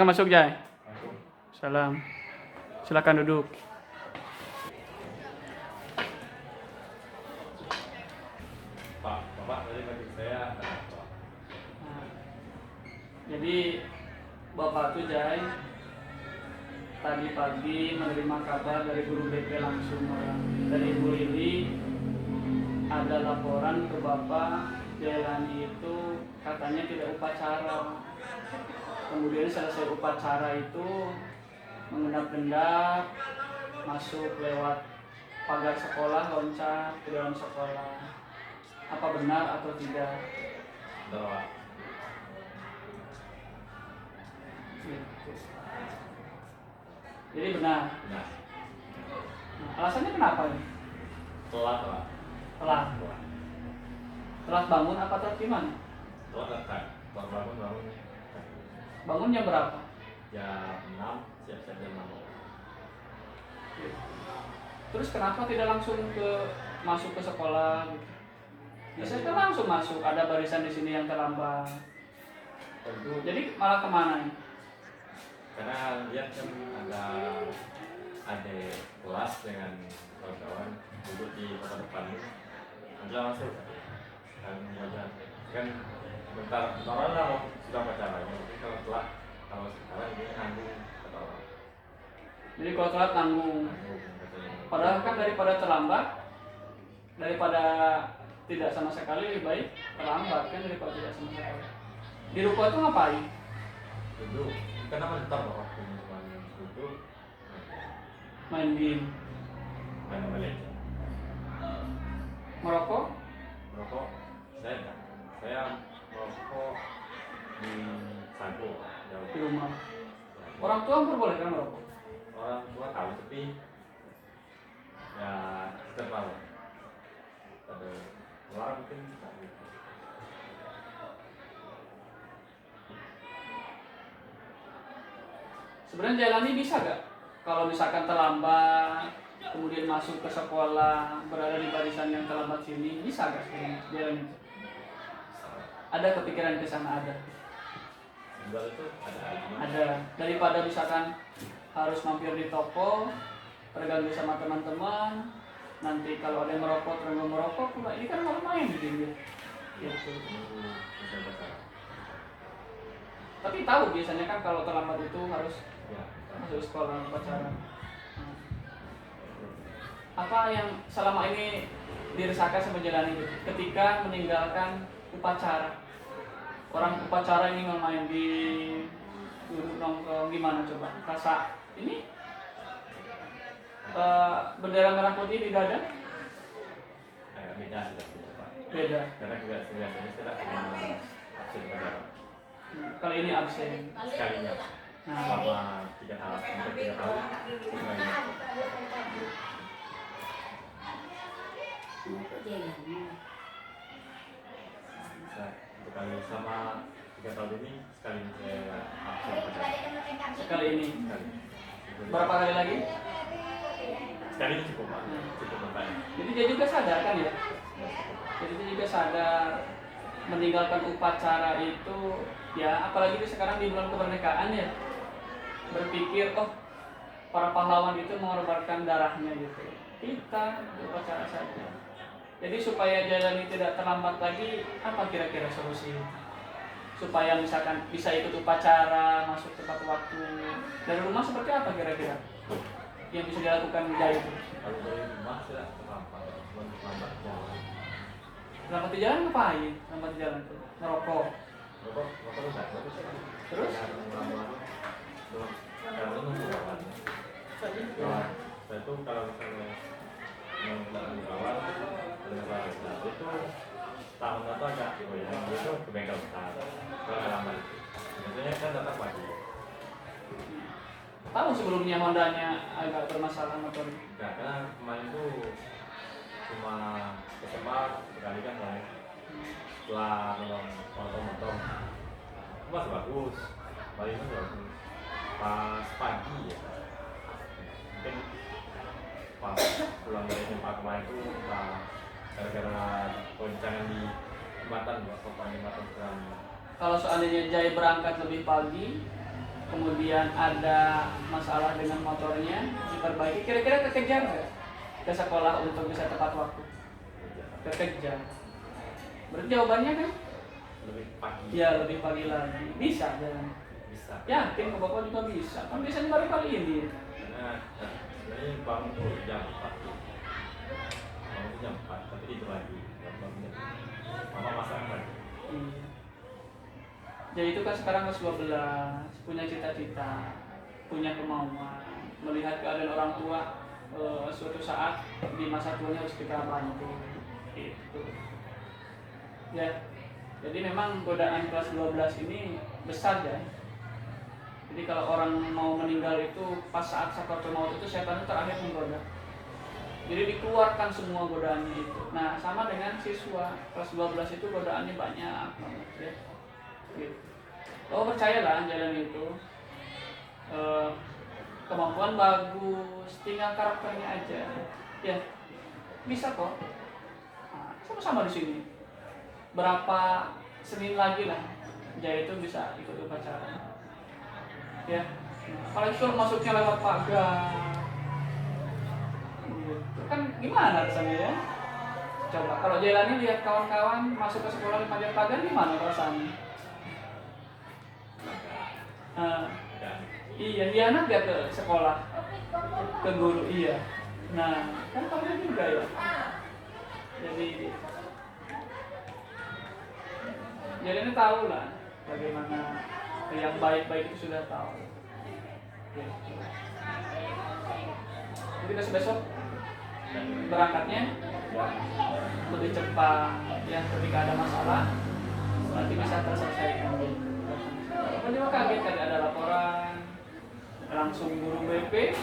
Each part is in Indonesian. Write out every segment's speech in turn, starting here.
masuk Jai. Salam. Silakan duduk. Pak, Bapak tadi bagi saya Nah, jadi Bapak tuh Jai tadi pagi menerima kabar dari guru BP langsung dari Ibu Lili, ada laporan ke Bapak Jailani itu katanya tidak upacara. Kemudian selesai upacara itu mengendap-endap masuk lewat pagar sekolah, loncat ke dalam sekolah. Apa benar atau tidak? Bapak. Gitu. Jadi benar. Nah, Nah, alasannya kenapa nih? telat Pak. Telat. Telat bangun apa telat gimana? Telat datang. Telat bangun. Bangun jam berapa? Jam 6, siap-siap jam 6. Terus kenapa tidak langsung masuk ke sekolah gitu? Bisa kan langsung masuk, ada barisan di sini yang terlambat. Tentu Jadi malah kemana nih? karena lihat kan ada kelas dengan kawan-kawan duduk di kota depan ini. Angela masuk dan wajar kan bentar orang lah sudah pacarannya. Tapi kalau telat, kalau sekarang ini nanggung kata orang. Jadi kalau telat nanggung. Katanya. Padahal kan daripada terlambat, daripada tidak sama sekali lebih baik terlambat kan daripada tidak sama sekali. Di ruko itu ngapain? Duduk, kenapa bentar waktu cuma duduk Main game, main Mobile Legends. merokok, Merokok saya enggak. Saya merokok di sagu jauh. di rumah. Orang tua memperbolehkan merokok. Orang tua tahu tapi ya kita tahu ada orang mungkin tak gitu. Sebenarnya Jailani bisa gak? Kalau misalkan terlambat, kemudian masuk ke sekolah, berada di barisan yang terlambat sini, bisa gak sebenarnya Jailani? Ada kepikiran ke sana ada? Enggak itu ada lagi. Ada. Daripada misalkan harus mampir di toko, terganggu sama teman-teman, nanti kalau ada yang merokok, terganggu merokok pula, ini kan malah main di pinggir. Gitu. Bisa baca. Tapi tahu biasanya kan kalau terlambat itu harus Ya. masuk sekolah upacara. Apa yang selama ini dirasakan sama Jailani ketika meninggalkan upacara? Orang upacara ini main di duduk nongkrong gimana coba? Rasa ini bendera merah putih di dada? Beda sudah beda Pak. Beda. Karena juga biasanya saya tidak absen pada Kali ini absen. sekalinya Nah, selama 3 tahun sampai 3 tahun semuanya. Nah, untuk kali sama 3 tahun ini sekali saya absen pada sekali ini. sekali. Berapa kali lagi? Sekali ini cukup Pak, cukup Bapak. Jadi dia juga sadar kan ya? Jadi dia juga sadar meninggalkan upacara itu ya, apalagi itu sekarang di bulan kemerdekaan ya, berpikir oh para pahlawan itu mengorbankan darahnya gitu, kita upacara saja. Jadi supaya Jailani tidak terlambat lagi, apa kira-kira solusi supaya misalkan bisa ikut upacara, masuk tepat waktu dari rumah, seperti apa kira-kira yang bisa dilakukan Jai itu? Kalau dari rumah saya terlambat jalan. Terlambat di jalan ngapain? Terlambat di jalan tuh ngerokok. Bapak udah bagus kan? Terus? Kalau nunggu kawan. Saya tuh kalau misalnya nunggu kawan, itu tahun atau agak goyang, itu ke bengkel besar. Kalau nggak lama itu, biasanya kan datang pagi. Tahu sebelumnya Hondanya agak bermasalah motor. Nah, karena kemarin itu cuma kesempat sekali kan lah. Setelah nolong motor itu masih bagus, balik itu bagus. Pas pagi ya, mungkin pas pulang dari tempat kemarin itu gara-gara goncangan di jembatan, buat jembatan sekarang. Kalau seandainya Jai berangkat lebih pagi, kemudian ada masalah dengan motornya diperbaiki, kira-kira kekejar nggak ke sekolah untuk bisa tepat waktu? Kekejar. Berarti jawabannya kan? Lebih pagi. Ya lebih pagi lagi. Bisa jalan. Bisa. Yakin ke bapak juga bisa. Kan biasanya baru kali ini. Karena sebenarnya bangun tuh jam 4. Bangun tuh jam 4, tapi tidur lagi. Bangunnya mama masak lagi. Iya. Jadi itu kan sekarang kelas 12, punya cita-cita, punya kemauan, melihat keadaan orang tua suatu saat di masa tuanya harus kita bantu. Gitu. Ya. Jadi memang godaan kelas 12 ini besar ya. Jadi kalau orang mau meninggal itu pas saat sakaratul maut itu setan itu terakhir menggoda. Jadi dikeluarkan semua godaannya itu. Nah, sama dengan siswa kelas 12 itu godaannya banyak banget ya. Gitu. Oh, percayalah jalan itu. Kemampuan bagus, tinggal karakternya aja. Ya. Bisa kok. Nah, sama-sama di sini. Berapa Senin lagi lah Jaya itu bisa ikut upacara. Ya, apalagi kalau masuknya lewat pagar, gitu. Kan gimana rasanya ya? Coba kalau Jailani lihat kawan-kawan masuk ke sekolah di pagar-pagar gimana rasanya? Iya, dia anak gak ke sekolah, ke guru iya. Nah, kan pagar juga ya. Jadi Jailani tahu lah bagaimana yang baik-baik itu sudah tahu. Jadi besok berangkatnya lebih cepat ya, ketika ada masalah nanti bisa terselesaikan. Aku juga kaget tadi ada laporan langsung guru BP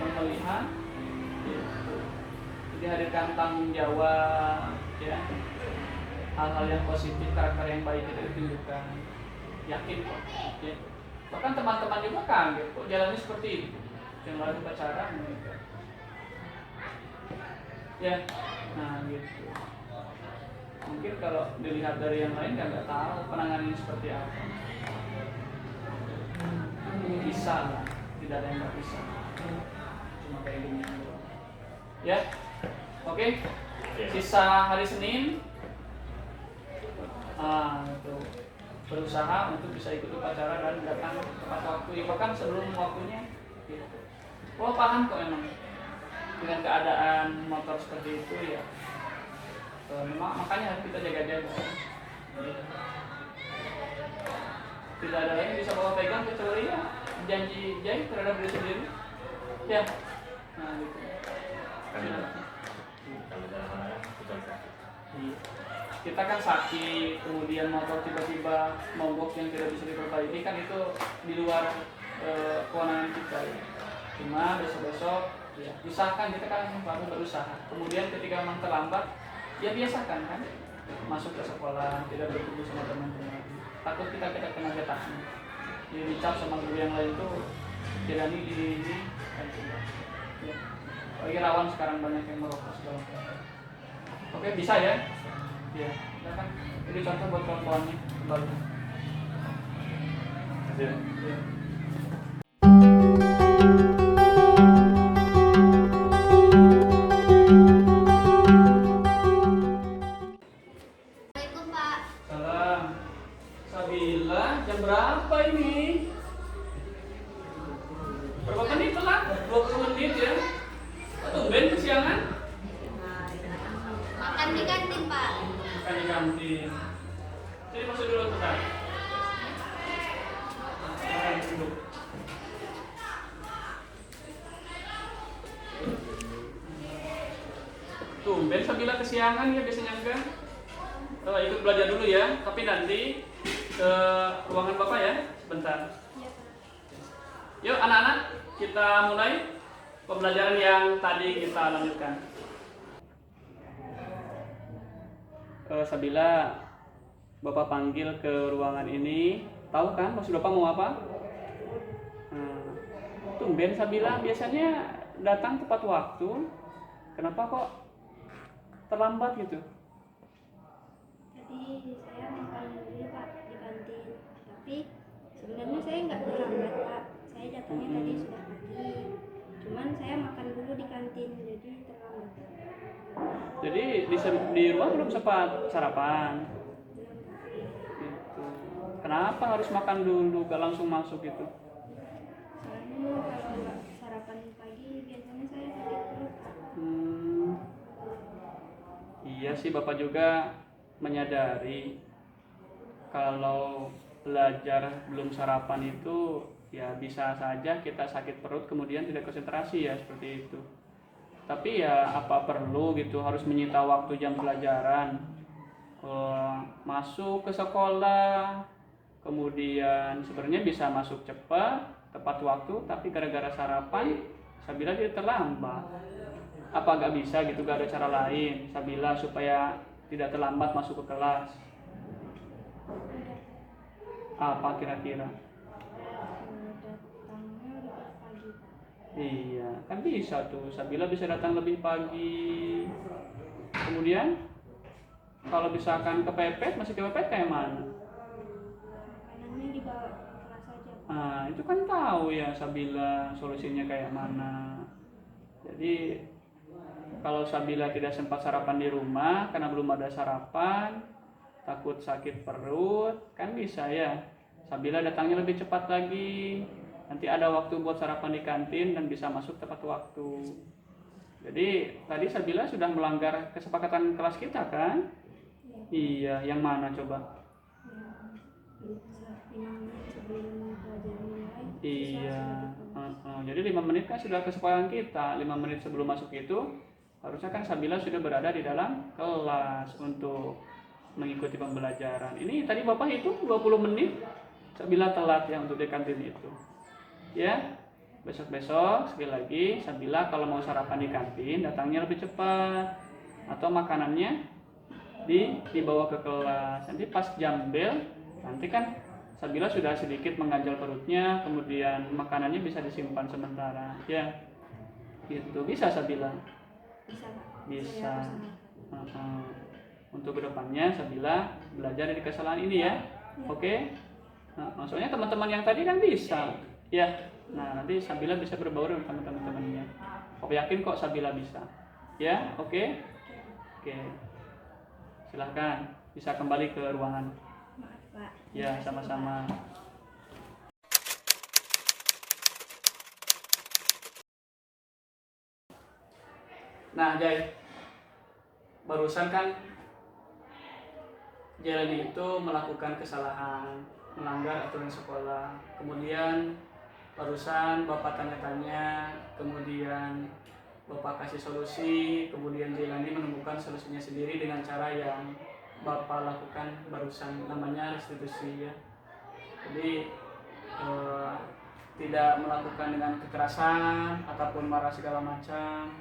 yang melihat gitu. Jadi hadirkan tanggung jawab ya, hal-hal yang positif, karakter yang baik itu ditunjukkan. Yakin kok ya. Bahkan teman-teman juga kaget kok jalannya seperti ini yang lalu pacaran gitu. Ya, nah gitu. Mungkin kalau dilihat dari yang lain nggak tahu penanganannya seperti apa. Bisa lah, tidak ada yang nggak bisa. Cuma kayak gini doang. Ya, oke. Sisa hari Senin, itu berusaha untuk bisa ikut upacara dan datang tepat waktu. Ya, bahkan sebelum waktunya. Gitu. Oh paham kok emang dengan keadaan motor seperti itu ya. Memang makanya harus kita jaga-jaga. Tidak ada lagi bisa bawa pegang kecuali ya janji Jai terhadap diri sendiri. Ya, nah gitu. Kalau dalam anak kita sakit. Kita kan sakit, kemudian motor tiba-tiba mogok yang tidak bisa diperbaiki kan itu di luar kewenangan kita ya. Cuma besok-besok ya usahakan, kita kan baru berusaha. Kemudian ketika memang terlambat ya biasakan kan masuk ke sekolah, tidak berkumpul sama teman-teman. Takut kita kena getahnya. Jadi dicap sama guru yang lain tuh jadi ini kan juga. Ya. Lagi rawan sekarang banyak yang merokok segala macam. Oke, bisa ya? Ya, kita kan ini contoh buat kawan-kawannya kembali. Ya. Ya. Jam berapa ini? Berapa menit telat? 20 menit ya? Tumben kesiangan? Makan di kantin, Pak. Makan di kantin. Jadi masuk dulu bentar. Duduk. Tumben Sabila kesiangan ya biasanya enggak? Ikut belajar dulu ya, tapi nanti ke ruangan Bapak ya, sebentar. Yuk anak-anak, kita mulai pembelajaran yang tadi kita lanjutkan. Sabila, Bapak panggil ke ruangan ini, tahu kan maksud Bapak mau apa? Tumben Sabila, biasanya datang tepat waktu, kenapa kok terlambat gitu? Tadi saya makan dulu Pak di kantin, tapi Sebenarnya saya nggak terlambat Pak, saya datangnya tadi sudah pagi, cuman saya makan dulu di kantin jadi terlambat. Jadi di rumah belum sempat sarapan. Belum Pak. Gitu. Kenapa harus makan dulu, gak langsung masuk gitu? Soalnya kalau nggak sarapan pagi biasanya saya sakit perut Pak. Iya sih, Bapak juga menyadari kalau belajar belum sarapan itu ya bisa saja kita sakit perut kemudian tidak konsentrasi ya, seperti itu. Tapi ya apa perlu gitu harus menyita waktu jam pelajaran? Masuk ke sekolah kemudian sebenarnya bisa masuk cepat tepat waktu, tapi gara-gara sarapan Sabila dia terlambat. Apa gak bisa gitu, gak ada cara lain Sabila supaya tidak terlambat masuk ke kelas? Apa kira-kira? Datangnya lebih pagi Pak. Iya, kan bisa tuh. Sabila bisa datang lebih pagi. Kemudian kalau misalkan kepepet, masih kepepet kayak mana? Makanannya dibawa ke kelas aja Pak. Nah, itu kan tahu ya Sabila solusinya kayak mana. Jadi kalau Sabila tidak sempat sarapan di rumah karena belum ada sarapan, takut sakit perut, kan bisa ya Sabila datangnya lebih cepat lagi, nanti ada waktu buat sarapan di kantin dan bisa masuk tepat waktu. Jadi tadi Sabila sudah melanggar kesepakatan kelas kita kan? Iya, yang mana coba? Yang 5 menit sebelum pelajaran mulai. Iya, jadi 5 menit kan sudah kesepakatan kita. 5 menit sebelum masuk itu harusnya kan Sabila sudah berada di dalam kelas untuk mengikuti pembelajaran. Ini tadi Bapak itu 20 menit Sabila telat ya untuk di kantin itu. Ya, besok-besok sekali lagi Sabila kalau mau sarapan di kantin datangnya lebih cepat atau makanannya dibawa ke kelas. Nanti pas jam bel nanti kan Sabila sudah sedikit mengganjal perutnya, kemudian makanannya bisa disimpan sementara. Ya, gitu bisa Sabila. Bisa Pak. Bisa. Saya usahakan. Untuk kedepannya Sabila belajar dari kesalahan ini ya. Oke. Maksudnya teman-teman yang tadi kan bisa. Ya. Nah, nanti Sabila bisa berbaur dengan teman-temannya. Aku yakin kok Sabila bisa. Ya, oke. Oke. Silahkan bisa kembali ke ruangan. Maaf Pak. Ya, sama-sama. Nah, Jai, barusan kan Jelani itu melakukan kesalahan, melanggar aturan sekolah. Kemudian barusan Bapak tanya-tanya, kemudian Bapak kasih solusi, kemudian Jelani menemukan solusinya sendiri dengan cara yang Bapak lakukan barusan, namanya restitusi ya. Jadi tidak melakukan dengan kekerasan ataupun marah segala macam.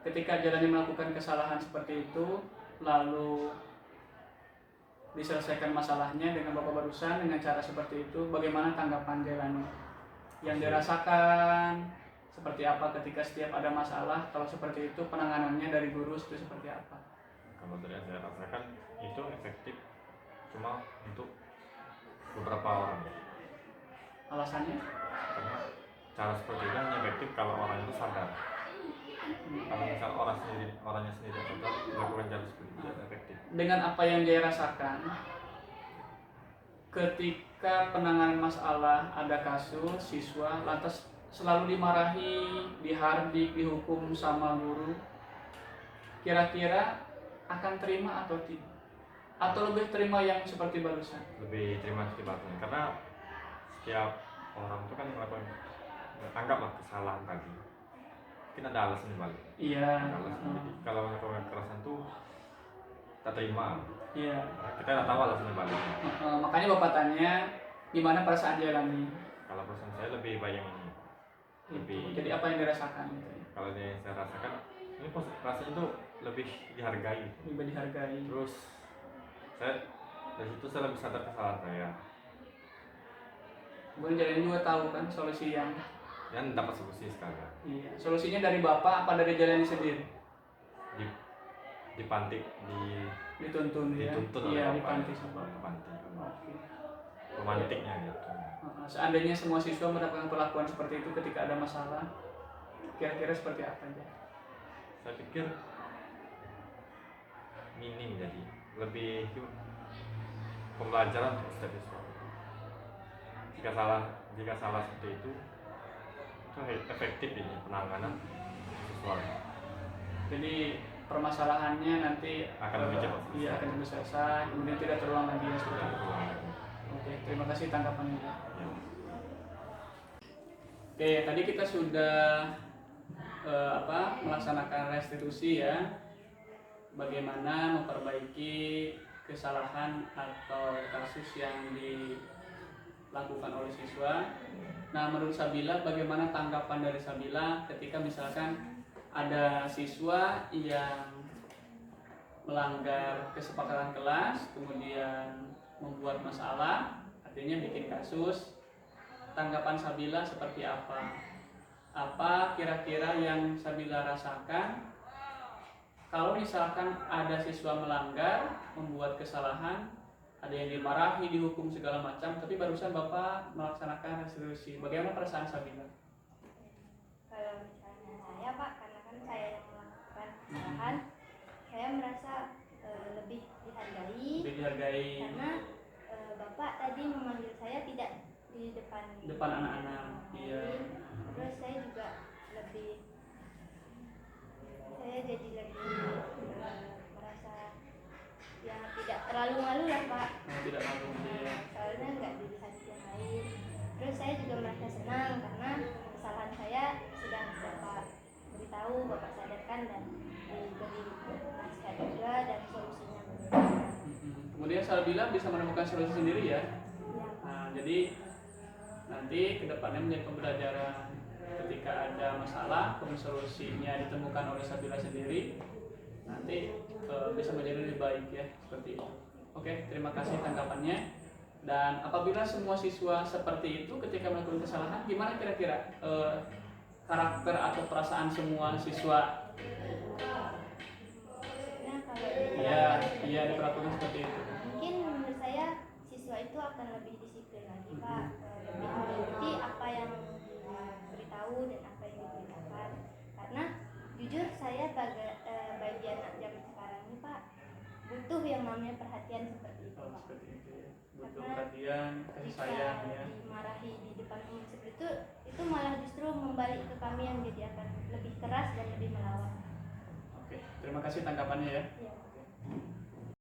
Ketika Jelani melakukan kesalahan seperti itu, lalu diselesaikan masalahnya dengan Bapak barusan dengan cara seperti itu, bagaimana tanggapan Jelani? Yang dirasakan seperti apa ketika setiap ada masalah? Kalau seperti itu penanganannya dari guru itu seperti apa? Kalau dari yang saya rasakan itu efektif cuma untuk beberapa orang. Alasannya? Karena cara seperti itu hanya efektif kalau orang itu sadar. Kalau misal orangnya sendiri sadar, melakukan cara seperti itu tidak efektif. Dengan apa yang dia rasakan, ketika penanganan masalah ada kasus siswa lantas selalu dimarahi, dihardik, dihukum sama guru, kira-kira akan terima atau tidak? Atau lebih terima yang seperti barusan? Lebih terima akibatnya karena setiap orang itu kan melakukan, anggaplah kesalahan tadi, mungkin ada alasan dibalik. Iya. Ada alasan. Jadi kalau melakukan kekerasan tuh kita terima. Iya. Karena kita tidak tahu alasan dibalik. Makanya Bapak tanya gimana perasaan Jelani? Kalau perasaan saya lebih banyak ini. Jadi apa yang dirasakan gitu ya? Kalau yang saya rasakan ini rasanya tuh lebih dihargai. Lebih dihargai. Terus saya dari situ saya lebih sadar kesalahan saya. Kemudian Jelani juga tahu kan solusi yang dapat solusi sekalian. iya. Solusinya dari Bapak apa dari Jelani sendiri? Dipantik, Dituntun ya. dituntut Iya, oleh dipantik Bapak. sama Bapak. Dipantik. Oke. pemantiknya gitu. Seandainya semua siswa mendapatkan perlakuan seperti itu ketika ada masalah, kira-kira seperti apa ya? Saya pikir minim, jadi lebih pembelajaran untuk setiap siswa. Jika salah seperti itu efektif ini penanganan siswa. Jadi permasalahannya nanti Akan lebih cepat selesai. Iya, akan lebih selesai, kemudian tidak terulang lagi ya seperti itu. Oke, terima kasih tanggapannya. Ya. Oke, tadi kita sudah melaksanakan restitusi ya. Bagaimana memperbaiki kesalahan atau kasus yang dilakukan oleh siswa. Nah, menurut Sabila, bagaimana tanggapan dari Sabila ketika misalkan ada siswa yang melanggar kesepakatan kelas, kemudian membuat masalah, artinya bikin kasus. Tanggapan Sabila seperti apa? Apa kira-kira yang Sabila rasakan kalau misalkan ada siswa melanggar, membuat kesalahan, ada yang dimarahi, dihukum segala macam, tapi barusan Bapak melaksanakan restitusi. Bagaimana perasaan Sabila? Kalau misalnya saya Pak, karena kan saya yang melakukan kesalahan, saya merasa lebih dihargai karena Bapak tadi memanggil saya tidak di depan anak-anak. Iya. Terus saya juga jadi lebih merasa ya tidak terlalu malu lah Pak. Tidak malu. Iya. Soalnya nggak dilihat yang lain. Terus saya juga merasa senang karena kesalahan saya sudah Bapak beritahu, Bapak sadarkan dan diberi nasihat juga dan solusinya. Kemudian Sabila bisa menemukan solusi sendiri ya. Nah, jadi nanti kedepannya menjadi pembelajaran ketika ada masalah, solusinya ditemukan oleh Sabila sendiri, nanti bisa menjadi lebih baik ya, seperti itu. Oke, terima kasih tanggapannya. Dan apabila semua siswa seperti itu ketika melakukan kesalahan, gimana kira-kira karakter atau perasaan semua siswa? Iya, diperlakukan seperti itu. Mungkin menurut saya siswa itu akan lebih disiplin lagi Pak, lebih mengikuti apa yang diberitahu dan apa yang diberitakan. Karena jujur saya bagi anak zaman sekarang ini Pak, butuh yang namanya perhatian seperti itu Pak. Seperti itu ya. Butuh Karena perhatian, kasih sayang ya. dimarahi di depan umum seperti itu malah justru membalik ke kami yang jadi akan lebih keras dan lebih melawan. Oke, terima kasih tanggapannya ya. Ya.